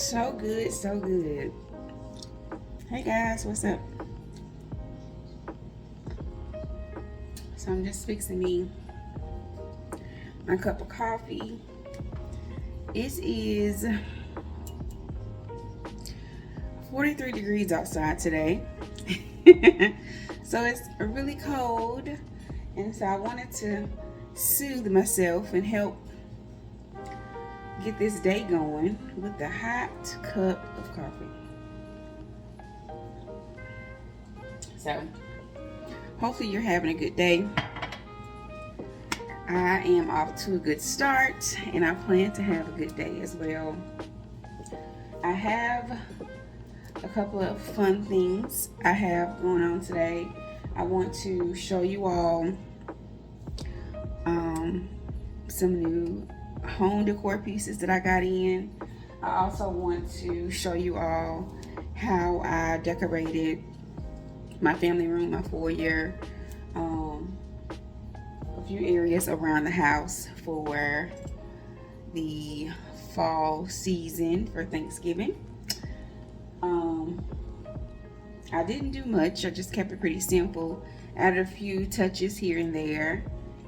So good, so good. Hey guys, what's up? So I'm just fixing me my cup of coffee. It is 43 degrees outside today. So it's really cold, and so I wanted to soothe myself and help get this day going with a hot cup of coffee. So hopefully you're having a good day. I am off to a good start, and I plan to have a good day as well. I have a couple of fun things I have going on today. I want to show you all some new home decor pieces that I got in. I also want to show you all how I decorated my family room, my foyer, a few areas around the house for the fall season for Thanksgiving. I didn't do much. I just kept it pretty simple. Added a few touches here and there,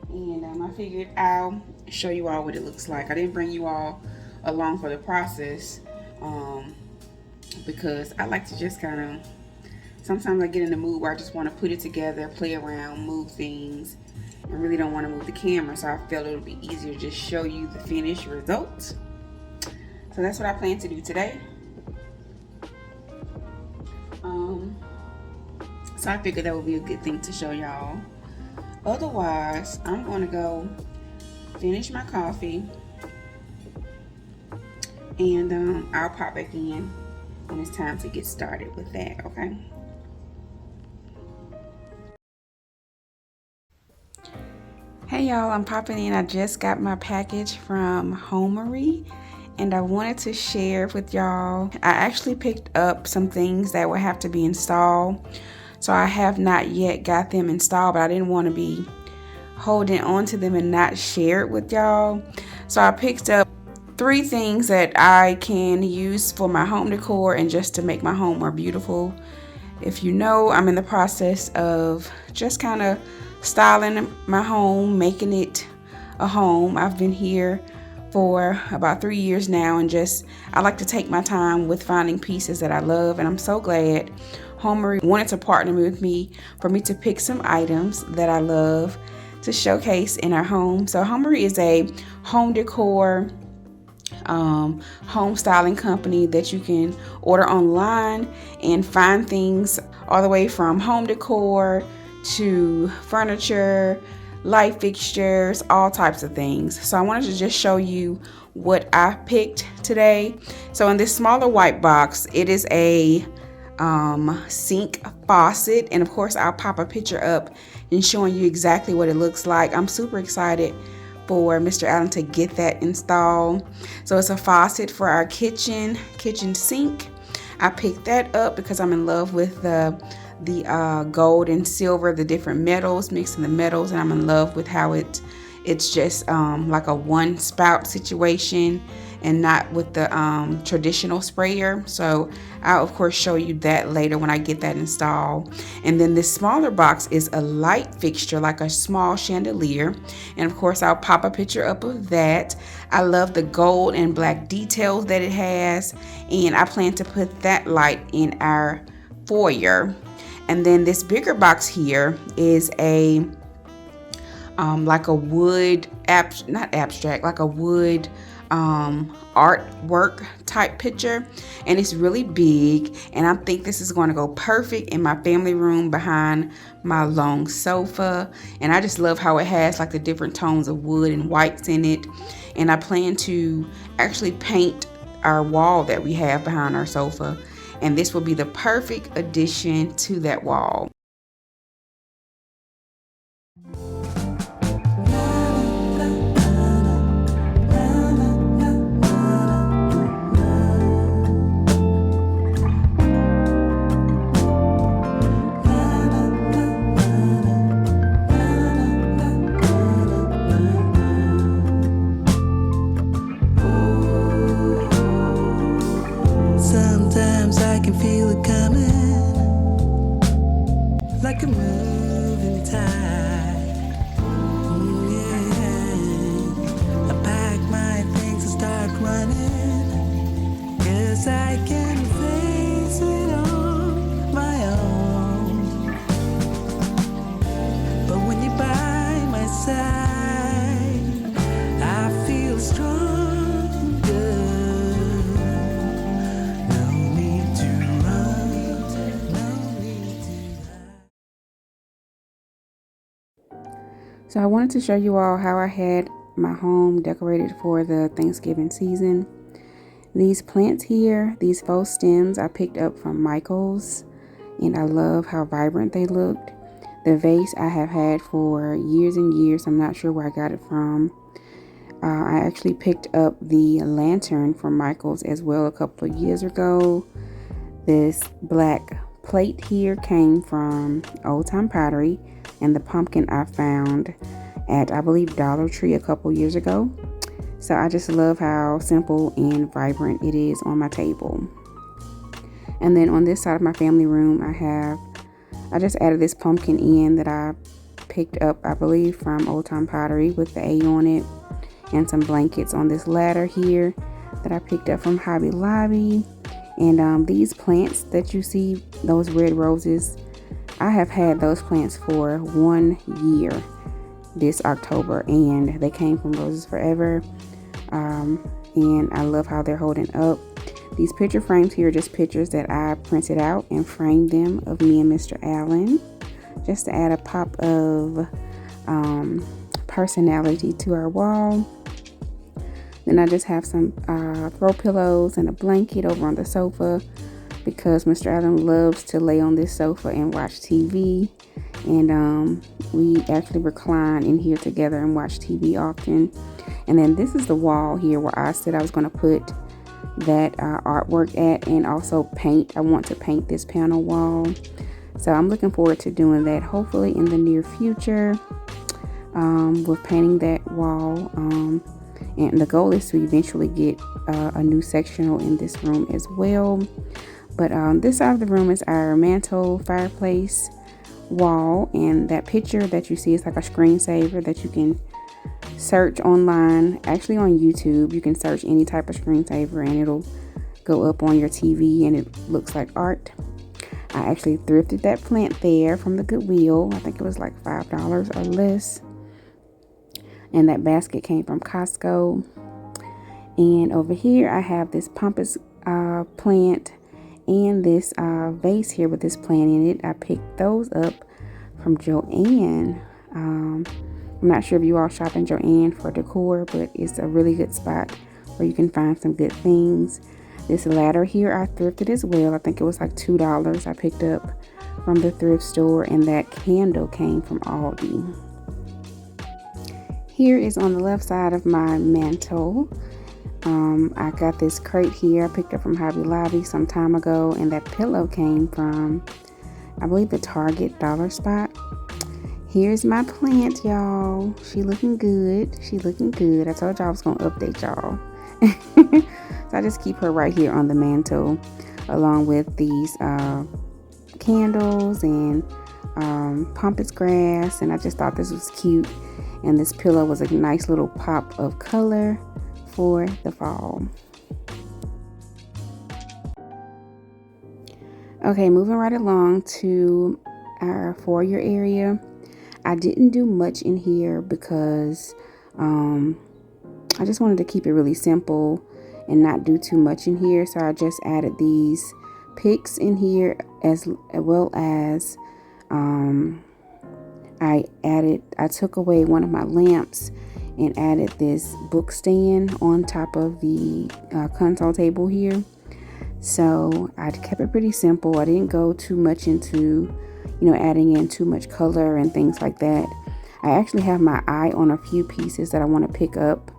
and I figured I'll show you all what it looks like. I didn't bring you all along for the process because I like to just kind of, sometimes I get in the mood where I just want to put it together, play around, move things. I really don't want to move the camera, so I felt it would be easier to just show you the finished result. So that's what I plan to do today. So I figured that would be a good thing to show y'all. Otherwise, I'm going to go finish my coffee, and I'll pop back in when it's time to get started with that, okay? Hey y'all, I'm popping in. I just got my package from Homary, and I wanted to share with y'all. I actually picked up some things that would have to be installed. So I have not yet got them installed, but I didn't want to be holding on to them and not share it with y'all. So I picked up 3 things that I can use for my home decor and just to make my home more beautiful. If you know, I'm in the process of just kind of styling my home, making it a home. I've been here for about 3 years now, and I like to take my time with finding pieces that I love, and I'm so glad Homary wanted to partner with me for me to pick some items that I love to showcase in our home. So Homary is a home decor, home styling company that you can order online and find things all the way from home decor to furniture, light fixtures, all types of things. So I wanted to just show you what I picked today. So in this smaller white box, it is a sink faucet, and of course I'll pop a picture up and showing you exactly what it looks like. I'm super excited for Mr. Allen to get that installed. So it's a faucet for our kitchen sink. I picked that up because I'm in love with the gold and silver, the different metals, mixing the metals, and I'm in love with how it's just like a one spout situation and not with the traditional sprayer. So I'll of course show you that later when I get that installed. And then this smaller box is a light fixture, like a small chandelier, and of course I'll pop a picture up of that. I love the gold and black details that it has, and I plan to put that light in our foyer. And then this bigger box here is a like a wood like a wood artwork type picture, and it's really big, and I think this is going to go perfect in my family room behind my long sofa. And I just love how it has like the different tones of wood and whites in it, and I plan to actually paint our wall that we have behind our sofa, and this will be the perfect addition to that wall. feel it coming, like a moving tide. Yeah. I pack my things and start running, 'cause I can face it on my own. But when you're by my side, I feel stronger. No need to run, no need to hide. So I wanted to show you all how I had my home decorated for the Thanksgiving season. These plants here, these faux stems, I picked up from Michael's, and I love how vibrant they looked. The vase I have had for years and years. I'm not sure where I got it from. I actually picked up the lantern from Michael's as well a couple of years ago. This black plate here came from Old Time Pottery, and the pumpkin I found at, I believe, Dollar Tree a couple years ago. So I just love how simple and vibrant it is on my table. And then on this side of my family room, I just added this pumpkin in that I picked up, I believe, from Old Time Pottery with the A on it, and some blankets on this ladder here that I picked up from Hobby Lobby. And these plants that you see, those red roses, I have had those plants for 1 year this October, and they came from Roses Forever. And I love how they're holding up. These picture frames here are just pictures that I printed out and framed them of me and Mr. Allen, just to add a pop of personality to our wall. Then I just have some throw pillows and a blanket over on the sofa, because Mr. Allen loves to lay on this sofa and watch TV. And we actually recline in here together and watch TV often. And then this is the wall here where I said I was going to put that artwork at, and also paint. I want to paint this panel wall. So I'm looking forward to doing that, hopefully in the near future, with painting that wall. And the goal is to eventually get a new sectional in this room as well. But this side of the room is our mantle fireplace wall, and that picture that you see is like a screensaver that you can search online. Actually on YouTube, you can search any type of screensaver and it'll go up on your TV and it looks like art. I actually thrifted that plant there from the Goodwill. I think it was like $5 or less. And that basket came from Costco. And over here I have this pampas plant and this vase here with this plant in it. I picked those up from Joann. I'm not sure if you all shop in Joann for decor, but it's a really good spot where you can find some good things. This ladder here I thrifted as well. I think it was like $2 I picked up from the thrift store, and that candle came from Aldi. Here is on the left side of my mantle. I got this crate here I picked up from Hobby Lobby some time ago, and that pillow came from, I believe, the Target dollar spot. Here's my plant, y'all. She looking good. She looking good. I told y'all I was going to update y'all. So I just keep her right here on the mantle, along with these candles and pampas grass. And I just thought this was cute. And this pillow was a nice little pop of color for the fall. Okay, moving right along to our foyer area. I didn't do much in here because I just wanted to keep it really simple and not do too much in here. So I just added these picks in here, as well as I took away one of my lamps and added this book stand on top of the console table here. So I kept it pretty simple. I didn't go too much into, adding in too much color and things like that. I actually have my eye on a few pieces that I want to pick up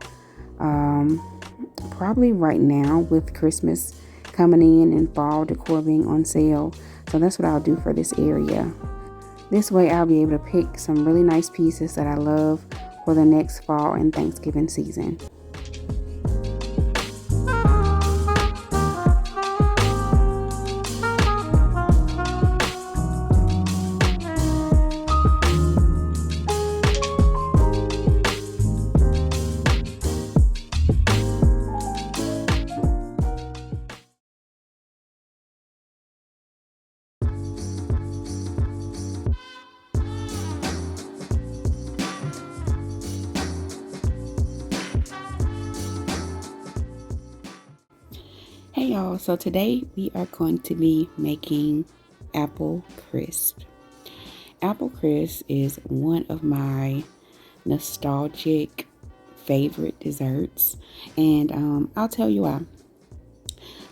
probably right now, with Christmas coming in and fall decor being on sale. So that's what I'll do for this area. This way I'll be able to pick some really nice pieces that I love for the next fall and Thanksgiving season. y'all, so today we are going to be making apple crisp. Apple crisp is one of my nostalgic favorite desserts, and I'll tell you why.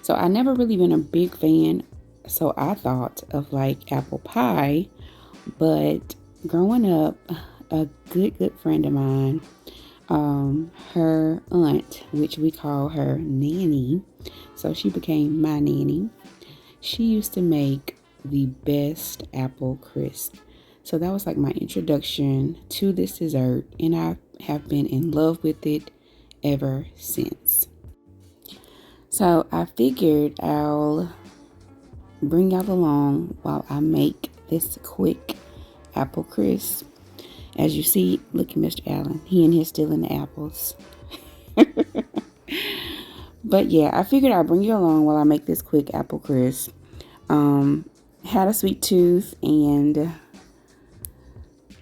So I never really been a big fan, so I thought of like apple pie, but growing up, a good friend of mine, her aunt, which we call her nanny, so she became my nanny, she used to make the best apple crisp. So that was like my introduction to this dessert, and I have been in love with it ever since. So I figured I'll bring y'all along while I make this quick apple crisp. As you see, look at Mr. Allen. He and his stealing the apples. But yeah, I figured I'd bring you along while I make this quick apple crisp. Had a sweet tooth and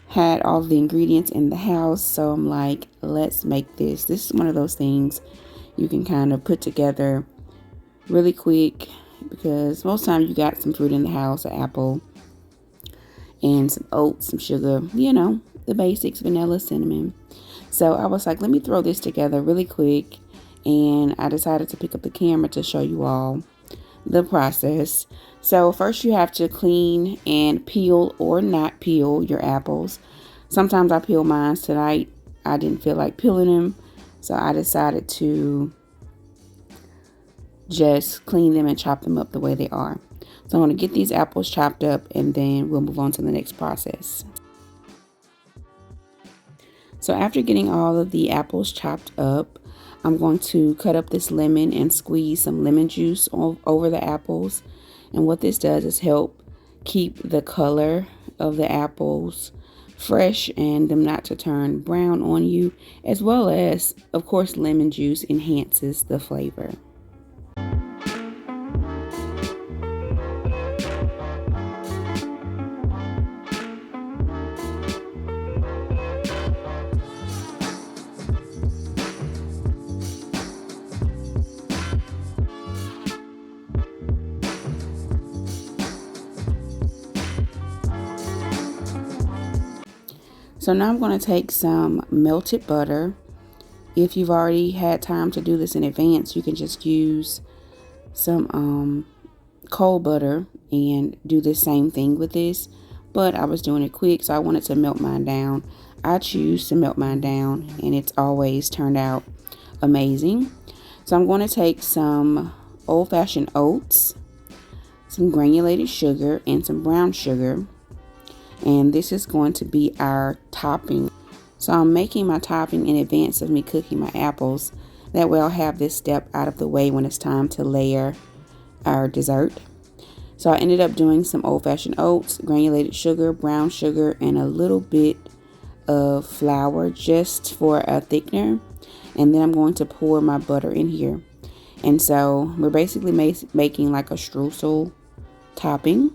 had all the ingredients in the house. So I'm like, let's make this. This is one of those things you can kind of put together really quick, because most times you got some fruit in the house, an apple and some oats, some sugar, you know, the basics, vanilla, cinnamon. So I was like, let me throw this together really quick, and I decided to pick up the camera to show you all the process. So first you have to clean and peel or not peel your apples. Sometimes I peel mine. Tonight I didn't feel like peeling them, so I decided to just clean them and chop them up the way they are. So I'm going to get these apples chopped up, and then we'll move on to the next process. So after getting all of the apples chopped up, I'm going to cut up this lemon and squeeze some lemon juice over the apples. And what this does is help keep the color of the apples fresh and them not to turn brown on you, as well as, of course, lemon juice enhances the flavor. So now I'm going to take some melted butter. If you've already had time to do this in advance, you can just use some cold butter and do the same thing with this. But I was doing it quick, so I wanted to melt mine down. I choose to melt mine down, and it's always turned out amazing. So I'm going to take some old-fashioned oats, some granulated sugar, and some brown sugar. And this is going to be our topping. So I'm making my topping in advance of me cooking my apples. That way I'll have this step out of the way when it's time to layer our dessert. So I ended up doing some old-fashioned oats, granulated sugar, brown sugar, and a little bit of flour just for a thickener. And then I'm going to pour my butter in here. And so we're basically making like a streusel topping.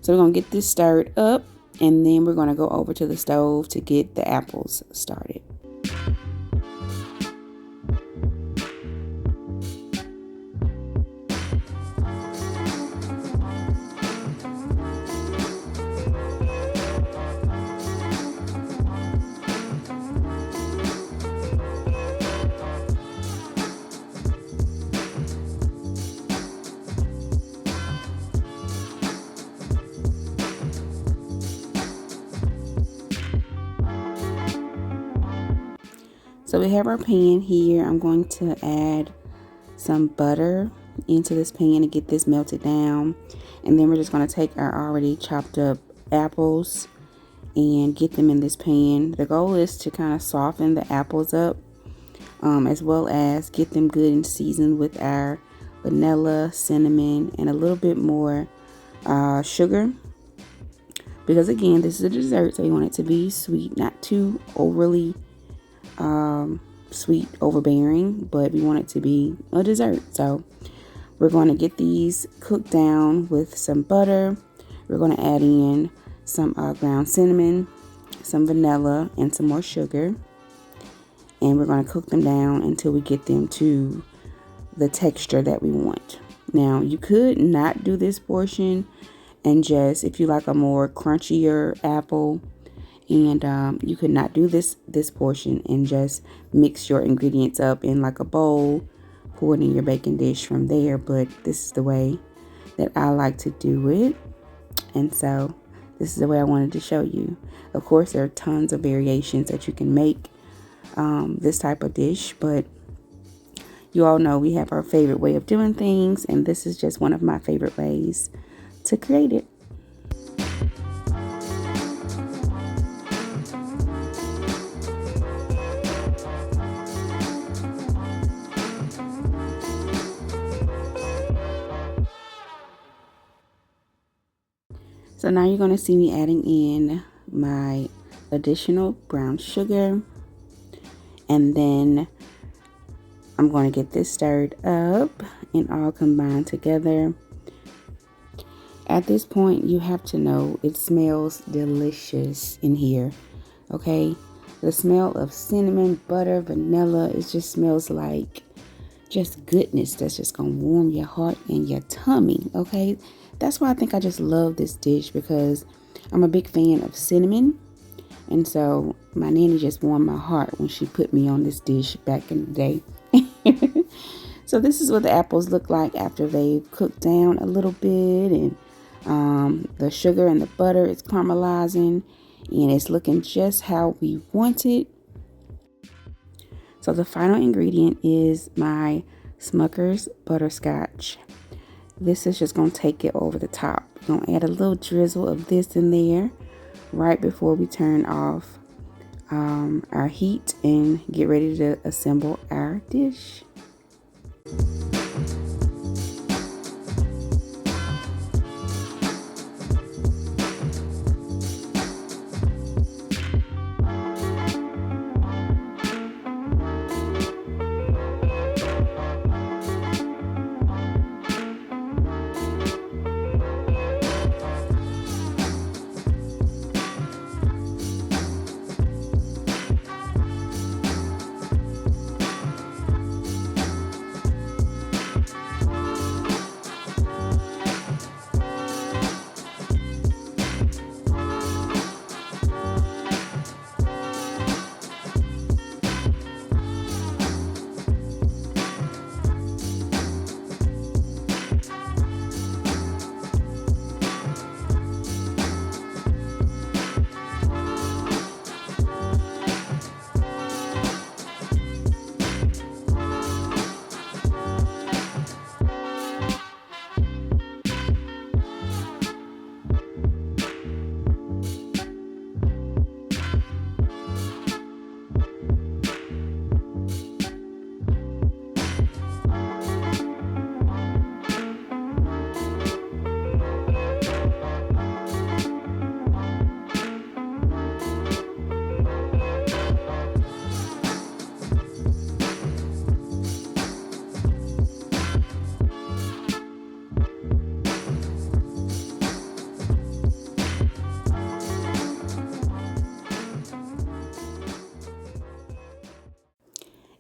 So we're going to get this stirred up, and then we're going to go over to the stove to get the apples started. So we have our pan here. I'm going to add some butter into this pan to get this melted down. And then we're just going to take our already chopped up apples and get them in this pan. The goal is to kind of soften the apples up, as well as get them good and seasoned with our vanilla, cinnamon, and a little bit more sugar. Because again, this is a dessert, so you want it to be sweet, not too overly sweet, overbearing, but we want it to be a dessert. So we're going to get these cooked down with some butter. We're going to add in some ground cinnamon, some vanilla, and some more sugar, and we're going to cook them down until we get them to the texture that we want. Now, you could not do this portion and just, if you like a more crunchier apple, and you could not do this portion and just mix your ingredients up in like a bowl, pour it in your baking dish from there. But this is the way that I like to do it, and so this is the way I wanted to show you. Of course, there are tons of variations that you can make this type of dish, but you all know we have our favorite way of doing things, and this is just one of my favorite ways to create it. So now you're going to see me adding in my additional brown sugar, and then I'm going to get this stirred up and all combined together. At this point, you have to know it smells delicious in here, okay? The smell of cinnamon, butter, vanilla, it just smells like just goodness that's just going to warm your heart and your tummy, okay? That's why I think I just love this dish, because I'm a big fan of cinnamon. And so my nanny just warmed my heart when she put me on this dish back in the day. So this is what the apples look like after they've cooked down a little bit, and the sugar and the butter is caramelizing, and it's looking just how we want it. So the final ingredient is my Smucker's butterscotch. This is just going to take it over the top. We're going to add a little drizzle of this in there right before we turn off our heat and get ready to assemble our dish.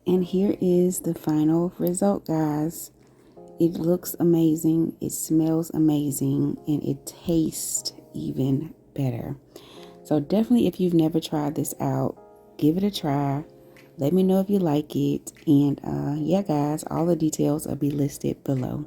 And here is the final result, guys. It looks amazing, it smells amazing, and it tastes even better. So definitely, if you've never tried this out, give it a try. Let me know if you like it. And yeah, guys, all the details will be listed below.